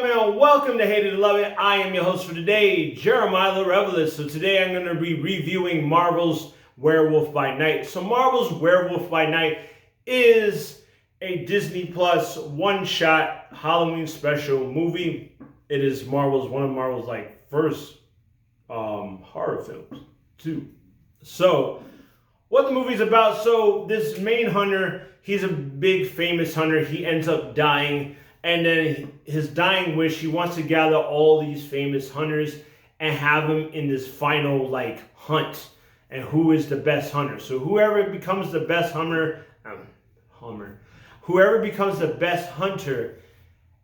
gentlemen, welcome to Hate It or Love It. I am your host for today, Jeremiah the Revelist. So today I'm going to be reviewing Marvel's Werewolf by Night. So Marvel's Werewolf by Night is a Disney Plus one-shot Halloween special movie. It is one of Marvel's first horror films too. So what the movie's about, so this main hunter, he's a big famous hunter. He ends up dying. And then his dying wish, he wants to gather all these famous hunters and have them in this final hunt. And who is the best hunter? So whoever becomes the best whoever becomes the best hunter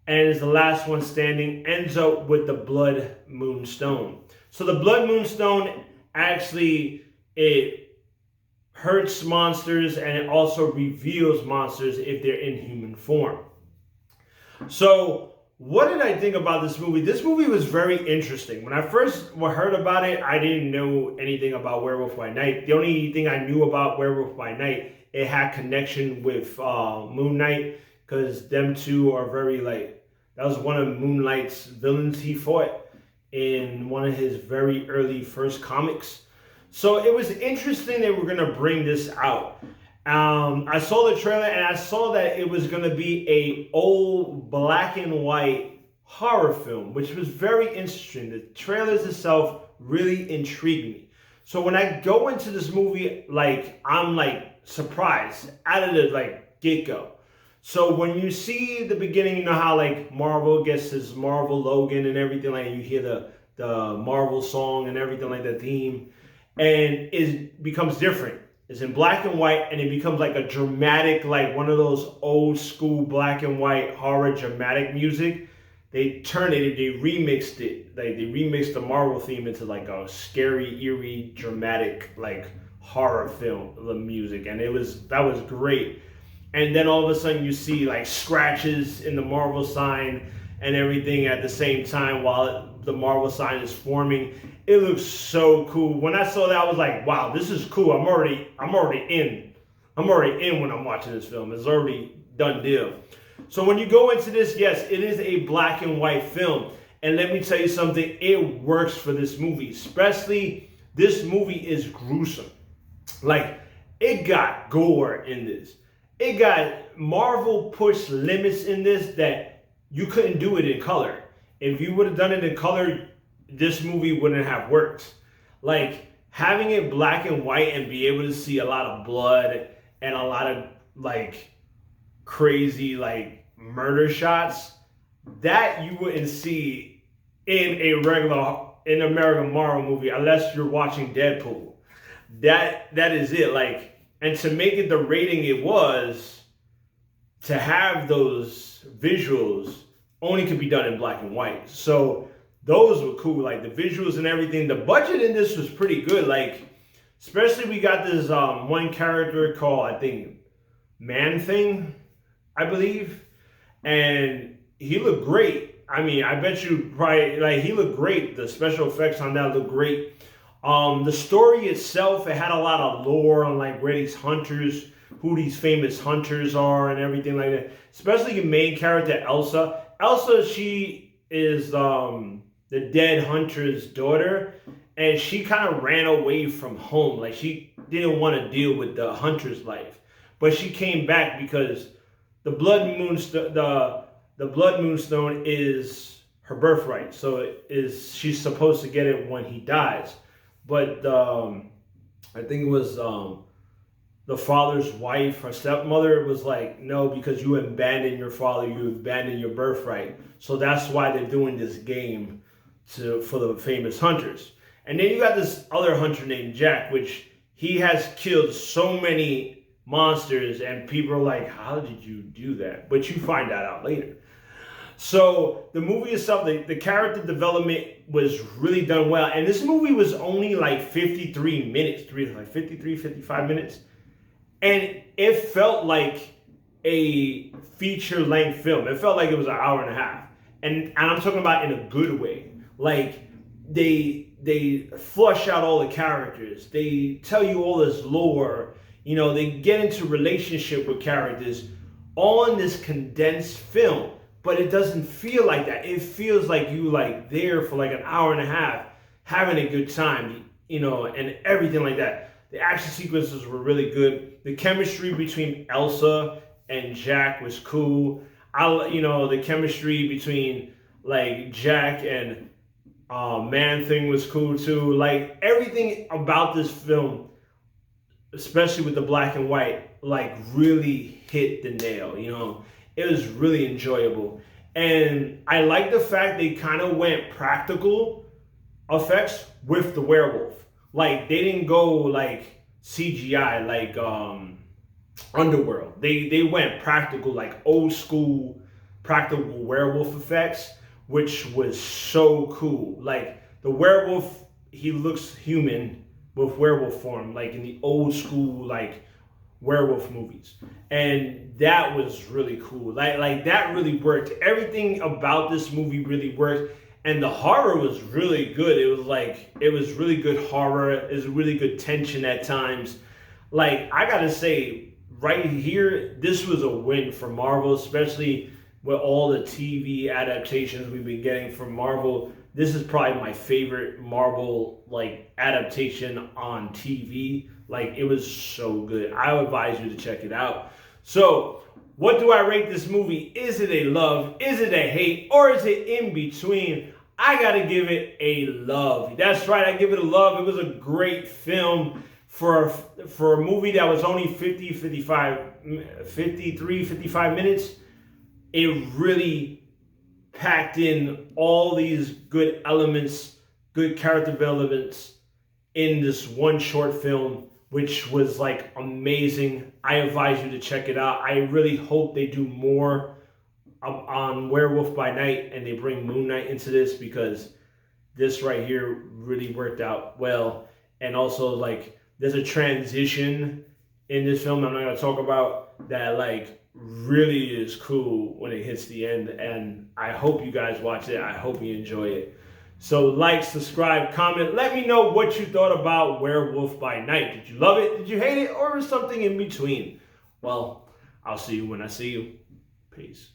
and is the last one standing ends up with the Blood Moon Stone. So the Blood Moon Stone actually, it hurts monsters and it also reveals monsters if they're in human form. So, what did I think about this movie? This movie was very interesting. When I first heard about it, I didn't know anything about Werewolf by Night. The only thing I knew about Werewolf by Night, it had connection with Moon Knight, because them two are very that was one of Moonlight's villains he fought in one of his very early first comics. So it was interesting they were going to bring this out. I saw the trailer and I saw that it was going to be a old black and white horror film, which was very interesting. The trailers itself really intrigued me. So when I go into this movie, I'm surprised out of the get-go. So when you see the beginning, you know how Marvel gets his Marvel Logan and everything, you hear the Marvel song and everything, the theme, and it becomes different. It's in black and white, and it becomes a dramatic, one of those old school black and white horror dramatic music. They turned it, they remixed it. They remixed the Marvel theme into a scary, eerie, dramatic, horror film, the music. And that was great. And then all of a sudden you see scratches in the Marvel sign and everything at the same time while the Marvel sign is forming. It looks so cool. When I saw that, I was like, wow, this is cool. I'm already in. I'm already in when I'm watching this film. It's already done deal. So when you go into this, yes, it is a black and white film. And let me tell you something, it works for this movie. Especially, this movie is gruesome. It got gore in this. It got Marvel pushed limits in this that you couldn't do it in color. If you would have done it in color, this movie wouldn't have worked. Having it black and white and be able to see a lot of blood and a lot of crazy murder shots that you wouldn't see in an American Marvel movie unless you're watching Deadpool. That is it. And to make it the rating it was, to have those visuals only could be done in black and white. So those were cool, the visuals and everything. The budget in this was pretty good. Especially we got this one character called, I think, Man-Thing, I believe. And he looked great. I mean, I bet you probably, he looked great. The special effects on that looked great. The story itself, it had a lot of lore on where these hunters, who these famous hunters are and everything like that. Especially the main character, Elsa. Elsa, she is the dead hunter's daughter, and she kind of ran away from home. She didn't want to deal with the hunter's life, but she came back because the Blood Moon Stone is her birthright. So she's supposed to get it when he dies. But I think it was the father's wife, her stepmother, was no, because you abandoned your father, you abandoned your birthright. So that's why they're doing this game for the famous hunters. And then you got this other hunter named Jack, which he has killed so many monsters, and people are like, how did you do that? But you find that out later. So the movie itself, the character development was really done well. And this movie was only 53 minutes, 55 minutes. And it felt like a feature-length film. It felt like it was an hour and a half. And I'm talking about in a good way. They flush out all the characters. They tell you all this lore. They get into relationship with characters all in this condensed film. but it doesn't feel like that. It feels like you like there for like an hour and a half having a good time, and everything like that. The action sequences were really good. The chemistry between Elsa and Jack was cool. The chemistry between like Jack and Man-Thing was cool too. Like everything about this film, especially with the black and white, like really hit the nail. It was really enjoyable. And I like the fact they kind of went practical effects with the werewolf. Like they didn't go like CGI like Underworld. They went practical, like old school practical werewolf effects, which was so cool. Like the werewolf, he looks human with werewolf form, like in the old school like werewolf movies, and that was really cool. Like that really worked. Everything about this movie really worked, and the horror was really good. It was really good horror. It was really good tension at times. Like I gotta say, right here, this was a win for Marvel, especially with all the TV adaptations we've been getting from Marvel. This is probably my favorite Marvel like adaptation on TV. Like it was so good. I would advise you to check it out. So, what do I rate this movie? Is it a love? Is it a hate? Or is it in between? I gotta give it a love. That's right, I give it a love. It was a great film for a movie that was only 55 minutes. It really packed in all these good elements, good character developments in this one short film, which was like amazing. I advise you to check it out. I really hope they do more on Werewolf by Night and they bring Moon Knight into this, because this right here really worked out well. And also like there's a transition in this film I'm not going to talk about that like really is cool when it hits the end, and I hope you guys watch it. I hope you enjoy it. So like, subscribe, comment, let me know what you thought about Werewolf by Night. Did you love it? Did you hate it? Or was something in between? Well, I'll see you when I see you. Peace.